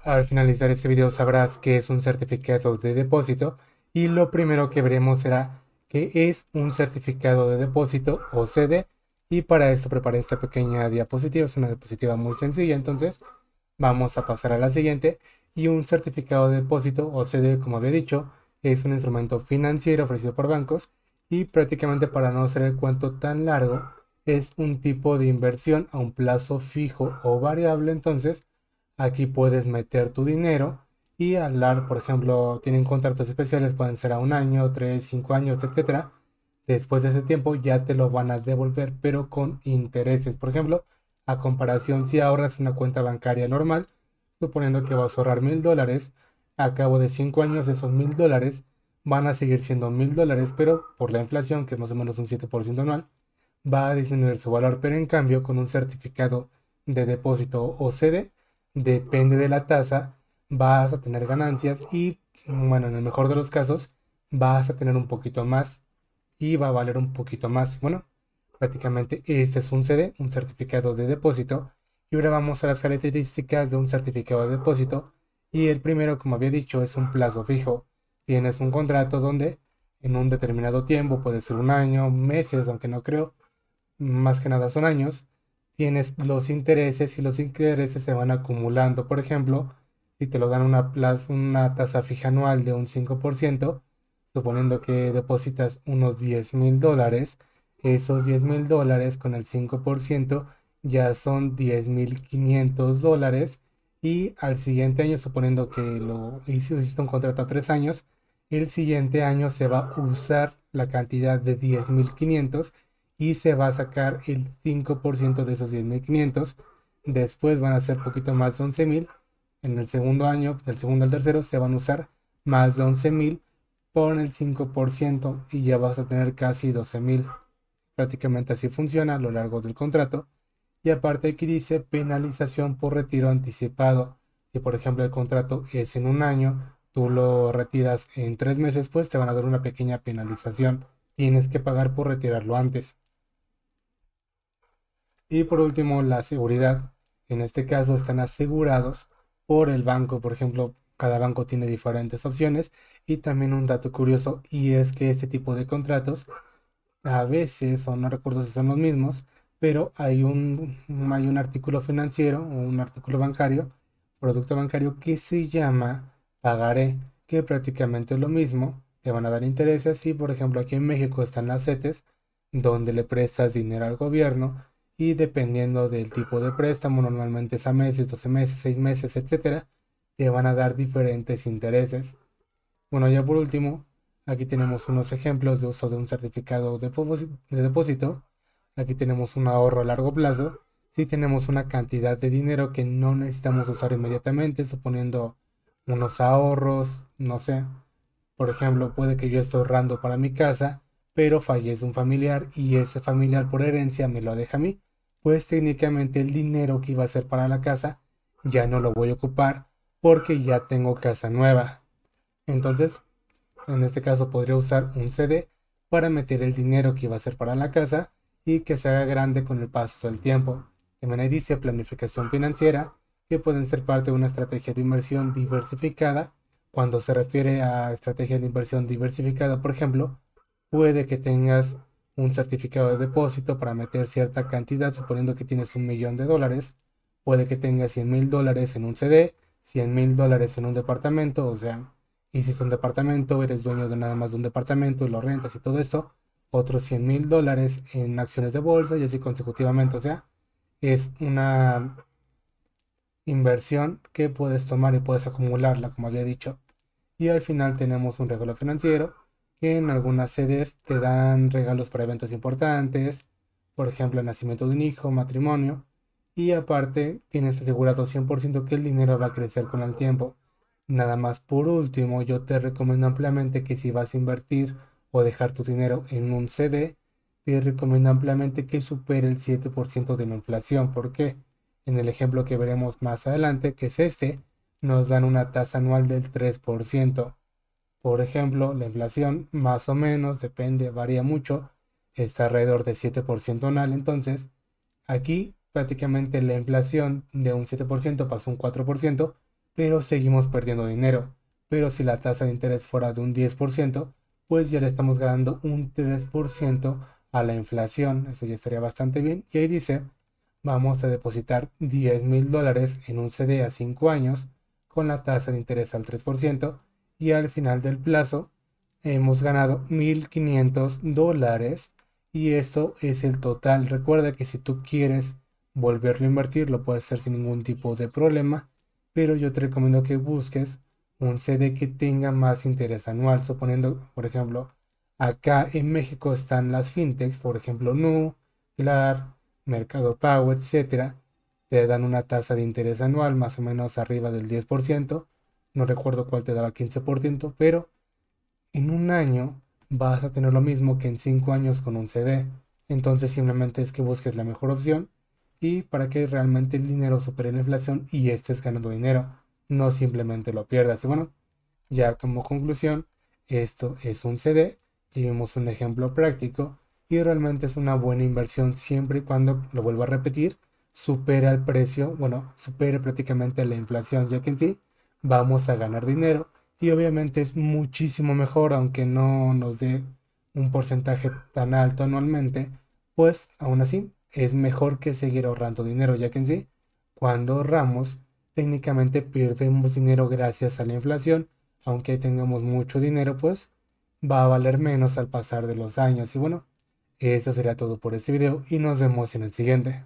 Al finalizar este video sabrás que es un certificado de depósito y lo primero que veremos será qué es un certificado de depósito o CD, y para esto preparé esta pequeña diapositiva. Es una diapositiva muy sencilla, entonces vamos a pasar a la siguiente. Y un certificado de depósito o CD, como había dicho, es un instrumento financiero ofrecido por bancos y prácticamente, para no hacer el cuento tan largo, es un tipo de inversión a un plazo fijo o variable. Entonces aquí puedes meter tu dinero y hablar, por ejemplo, tienen contratos especiales, pueden ser a un año, 3, 5 años, etcétera. Después de ese tiempo ya te lo van a devolver, pero con intereses. Por ejemplo, a comparación, si ahorras una cuenta bancaria normal, suponiendo que vas a ahorrar $1000, a cabo de 5 años esos $1000 van a seguir siendo $1000, pero por la inflación, que es más o menos un 7% anual, va a disminuir su valor. Pero en cambio, con un certificado de depósito o CD, depende de la tasa, vas a tener ganancias y, bueno, en el mejor de los casos, vas a tener un poquito más y va a valer un poquito más. Bueno, prácticamente este es un CD, un certificado de depósito. Y ahora vamos a las características de un certificado de depósito. Y el primero, como había dicho, es un plazo fijo. Tienes un contrato donde en un determinado tiempo, puede ser un año, meses, aunque no creo, más que nada son años, tienes los intereses y los intereses se van acumulando. Por ejemplo, si te lo dan una tasa fija anual de un 5%, suponiendo que depositas unos $10,000, esos $10,000 con el 5% ya son $10,500. Y al siguiente año, suponiendo que hiciste un contrato a 3 años, el siguiente año se va a usar la cantidad de 10,500 y se va a sacar el 5% de esos 10,500. Después van a ser poquito más de 11,000. En el segundo año, del segundo al tercero, se van a usar más de 11,000 por el 5% y ya vas a tener casi 12,000. Prácticamente así funciona a lo largo del contrato. Y aparte, aquí dice penalización por retiro anticipado. Si por ejemplo el contrato es en un año, tú lo retiras en 3 meses, pues te van a dar una pequeña penalización. Tienes que pagar por retirarlo antes. Y por último, la seguridad. En este caso están asegurados por el banco. Por ejemplo, cada banco tiene diferentes opciones. Y también un dato curioso, y es que este tipo de contratos a veces, o no recuerdo si son los mismos, pero hay un artículo financiero o un artículo bancario, producto bancario, que se llama pagaré, que prácticamente es lo mismo. Te van a dar intereses y, por ejemplo, aquí en México están las CETES, donde le prestas dinero al gobierno y dependiendo del tipo de préstamo, normalmente es a meses, 12 meses, 6 meses, etcétera, te van a dar diferentes intereses. Bueno, ya por último, aquí tenemos unos ejemplos de uso de un certificado de depósito. Aquí tenemos un ahorro a largo plazo. Si tenemos una cantidad de dinero que no necesitamos usar inmediatamente, suponiendo unos ahorros, no sé, por ejemplo, puede que yo esté ahorrando para mi casa, pero fallece un familiar y ese familiar por herencia me lo deja a mí, pues técnicamente el dinero que iba a ser para la casa ya no lo voy a ocupar porque ya tengo casa nueva. Entonces, en este caso podría usar un CD para meter el dinero que iba a ser para la casa y que se haga grande con el paso del tiempo. También ahí dice planificación financiera, que pueden ser parte de una estrategia de inversión diversificada. Cuando se refiere a estrategia de inversión diversificada, por ejemplo, puede que tengas un certificado de depósito para meter cierta cantidad, suponiendo que tienes $1,000,000. Puede que tengas $100,000 en un CD, $100,000 en un departamento, o sea, y si es un departamento, eres dueño de nada más de un departamento y lo rentas y todo esto, otros $100,000 en acciones de bolsa y así consecutivamente. O sea, es una inversión que puedes tomar y puedes acumularla, como había dicho. Y al final tenemos un regalo financiero, que en algunas sedes te dan regalos para eventos importantes, por ejemplo, el nacimiento de un hijo, matrimonio, y aparte tienes asegurado 100% que el dinero va a crecer con el tiempo. Nada más por último, yo te recomiendo ampliamente que si vas a invertir o dejar tu dinero en un CD, te recomiendo ampliamente que supere el 7% de la inflación. ¿Por qué? En el ejemplo que veremos más adelante, que es este, nos dan una tasa anual del 3%. Por ejemplo, la inflación más o menos, depende, varía mucho, está alrededor de 7% anual. Entonces, aquí prácticamente la inflación de un 7% pasó a un 4%, pero seguimos perdiendo dinero. Pero si la tasa de interés fuera de un 10%, pues ya le estamos ganando un 3% a la inflación. Eso ya estaría bastante bien. Y ahí dice, vamos a depositar $10,000 en un CD a 5 años con la tasa de interés al 3% y al final del plazo hemos ganado $1,500 y eso es el total. Recuerda que si tú quieres volverlo a invertir, lo puedes hacer sin ningún tipo de problema, pero yo te recomiendo que busques un CD que tenga más interés anual. Suponiendo, por ejemplo, acá en México están las fintechs, por ejemplo, Nu, Clar, Mercado Pago, etcétera, te dan una tasa de interés anual más o menos arriba del 10%. No recuerdo cuál te daba 15%, pero en un año vas a tener lo mismo que en 5 años con un CD. Entonces simplemente es que busques la mejor opción y para que realmente el dinero supere la inflación y estés ganando dinero, no simplemente lo pierdas. Y bueno, ya como conclusión, esto es un CD, vimos un ejemplo práctico y realmente es una buena inversión siempre y cuando, lo vuelvo a repetir, supera el precio, bueno, supere prácticamente la inflación, ya que en sí vamos a ganar dinero y obviamente es muchísimo mejor, aunque no nos dé un porcentaje tan alto anualmente, pues aún así es mejor que seguir ahorrando dinero, ya que en sí, cuando ahorramos, técnicamente perdemos dinero gracias a la inflación, aunque tengamos mucho dinero, pues va a valer menos al pasar de los años. Y bueno, eso sería todo por este video y nos vemos en el siguiente.